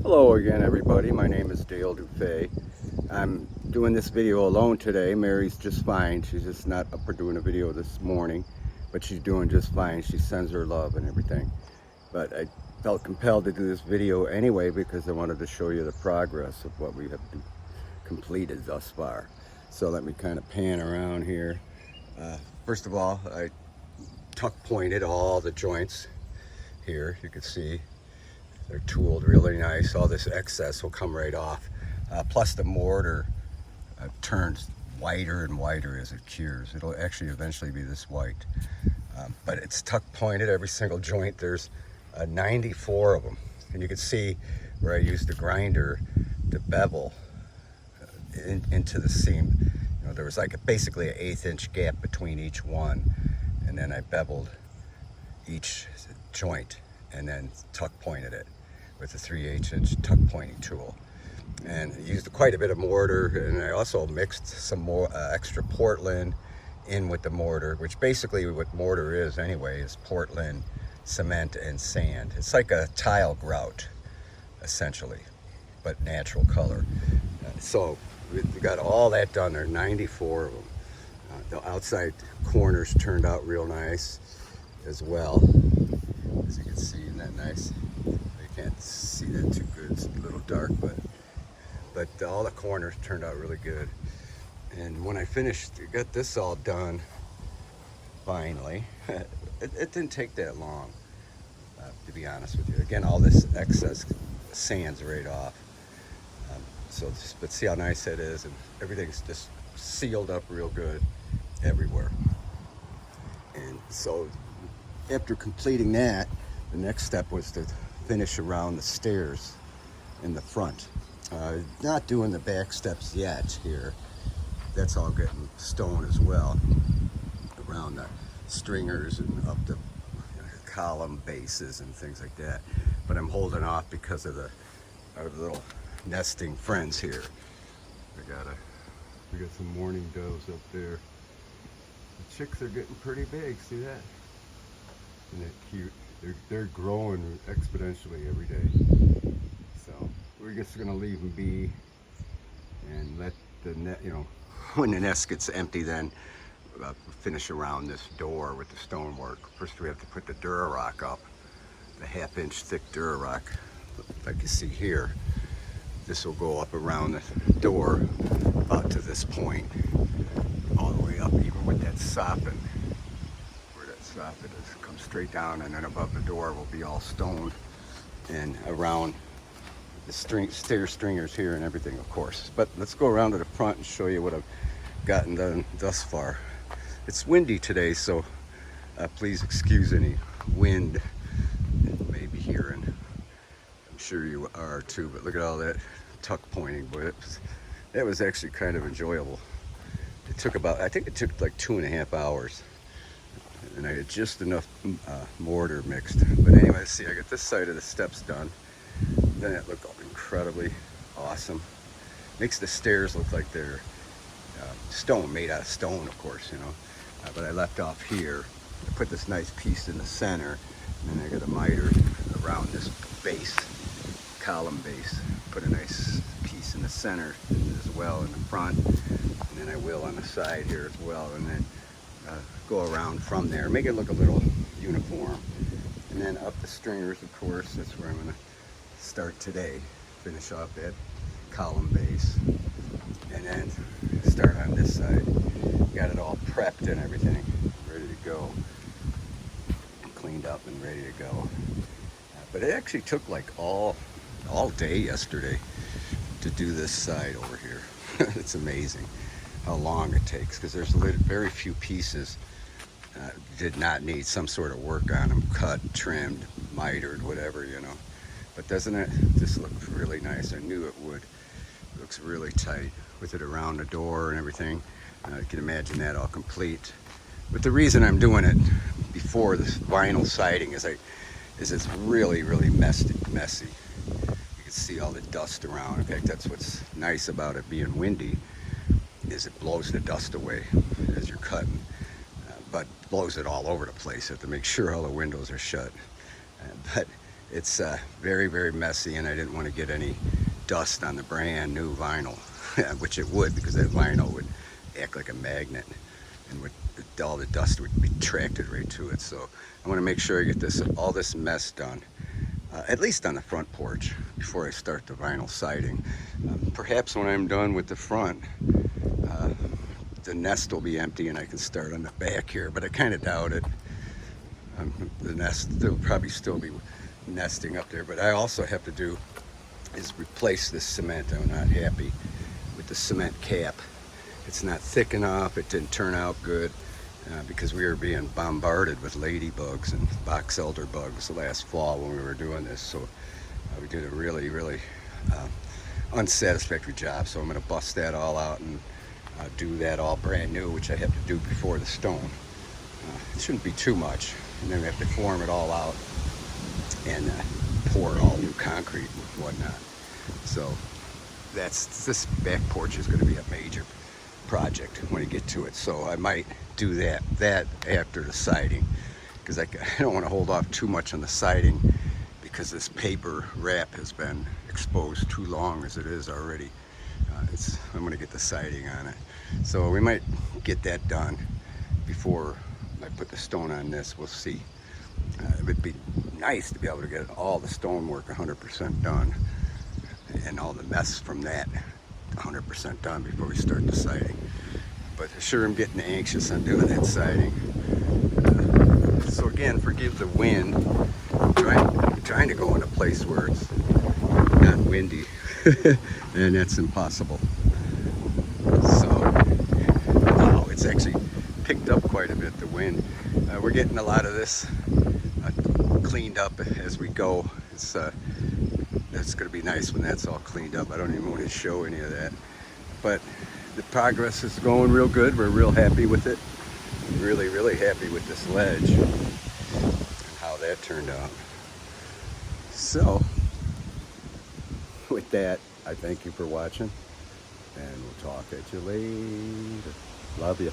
Hello again, everybody. My name is DuFay. I'm doing this video alone today. Mary's just fine. She's just not up for doing a video this morning, but she's doing just fine. She sends her love and everything. But I felt compelled to do this video anyway because I wanted to show you the progress of what we have completed thus far. So let me kind of pan around here. First of all, I tuck pointed all the joints here. You can see they're tooled really nice. All this excess will come right off. Plus the mortar turns whiter and whiter as it cures. It'll actually eventually be this white. But it's tuck pointed, every single joint. There's 94 of them. And you can see where I used the grinder to bevel into the seam. You know, there was like basically an 1/8 inch gap between each one. And then I beveled each joint and then tuck pointed it with a 3/8 inch tuck pointing tool. And I used quite a bit of mortar, and I also mixed some more extra Portland in with the mortar, which basically what mortar is anyway is Portland, cement, and sand. It's like a tile grout essentially, but natural color. So we got all that done. There are 94 of them. The outside corners turned out real nice as well, as you can see. Isn't that nice? You can't see that too good, it's a little dark, but all the corners turned out really good. And when I finished, got this all done finally, it didn't take that long, to be honest with you. Again, all this excess sands right off. But see how nice that is, and everything's just sealed up real good everywhere. And so after completing that, the next step was to finish around the stairs in the front. Not doing the back steps yet here. That's all getting stone as well, around the stringers and up the column bases and things like that. But I'm holding off because of our little nesting friends here. We got some mourning doves up there. The chicks are getting pretty big, see that? Isn't that cute? They're growing exponentially every day. So we're just gonna leave them be and let the net, when the nest gets empty, then finish around this door with the stonework. First we have to put the Durarock up, the 1/2 inch thick Durarock, like you see here. This will go up around the door about to this point, all the way up, even with that soffit. Where that soffit is, comes straight down, and then above the door will be all stone, and around the stair stringers here and everything, of course. But let's go around to the front and show you what I've gotten done thus far. It's windy today, so please excuse any wind you may be hearing. I'm sure you are too, but look at all that tuck pointing. Boy, that was actually kind of enjoyable. It took I think it took like 2.5 hours, and I had just enough mortar mixed. But anyway, see, I got this side of the steps done. Then it looked incredibly awesome. Makes the stairs look like they're stone, made out of stone, of course, but I left off here. I put this nice piece in the center, and then I got a miter around this base, column base. Put a nice piece in the center as well in the front, and then I will on the side here as well, and then go around from there, make it look a little uniform. And then up the stringers, of course, that's where I'm going to start today. Finish off that column base, and then start on this side. Got it all prepped and everything, ready to go, cleaned up and ready to go. But it actually took like all day yesterday to do this side over here. It's amazing how long it takes, because there's very few pieces did not need some sort of work on them, cut, trimmed, mitered, whatever, But doesn't it just look really nice? I knew it would. It looks really tight with it around the door and everything. You can imagine that all complete. But the reason I'm doing it before this vinyl siding is it's really, really messy. You can see all the dust around. In fact, that's what's nice about it being windy, is it blows the dust away as you're cutting, but blows it all over the place. You have to make sure all the windows are shut. But It's very, very messy, and I didn't want to get any dust on the brand new vinyl, which it would, because that vinyl would act like a magnet, and all the dust would be attracted right to it. So I want to make sure I get all this mess done, at least on the front porch, before I start the vinyl siding. Perhaps when I'm done with the front, the nest will be empty and I can start on the back here, but I kind of doubt it. The nest, they'll probably still be nesting up there, but I also have to do is replace this cement. I'm not happy with the cement cap. It's not thick enough. It didn't turn out good because we were being bombarded with ladybugs and box elder bugs last fall when we were doing this. So we did a really, really unsatisfactory job. So I'm going to bust that all out and do that all brand new, which I have to do before the stone. It shouldn't be too much, and then we have to form it all out and pour all new concrete and whatnot. So this back porch is going to be a major project when I get to it. So I might do that after the siding, because I don't want to hold off too much on the siding, because this paper wrap has been exposed too long as it is already. I'm going to get the siding on it, so we might get that done before I put the stone on this. We'll see. It would be nice to be able to get all the stonework 100% done, and all the mess from that 100% done before we start the siding. But I sure am getting anxious on doing that siding. So again, forgive the wind. I'm trying to go in a place where it's not windy, and that's impossible. So, wow, it's actually picked up quite a bit, the wind. We're getting a lot of this cleaned up as we go. That's going to be nice when that's all cleaned up. I don't even want to show any of that. But the progress is going real good. We're real happy with it. Really, really happy with this ledge and how that turned out. So, with that, I thank you for watching, and we'll talk at you later. Love you.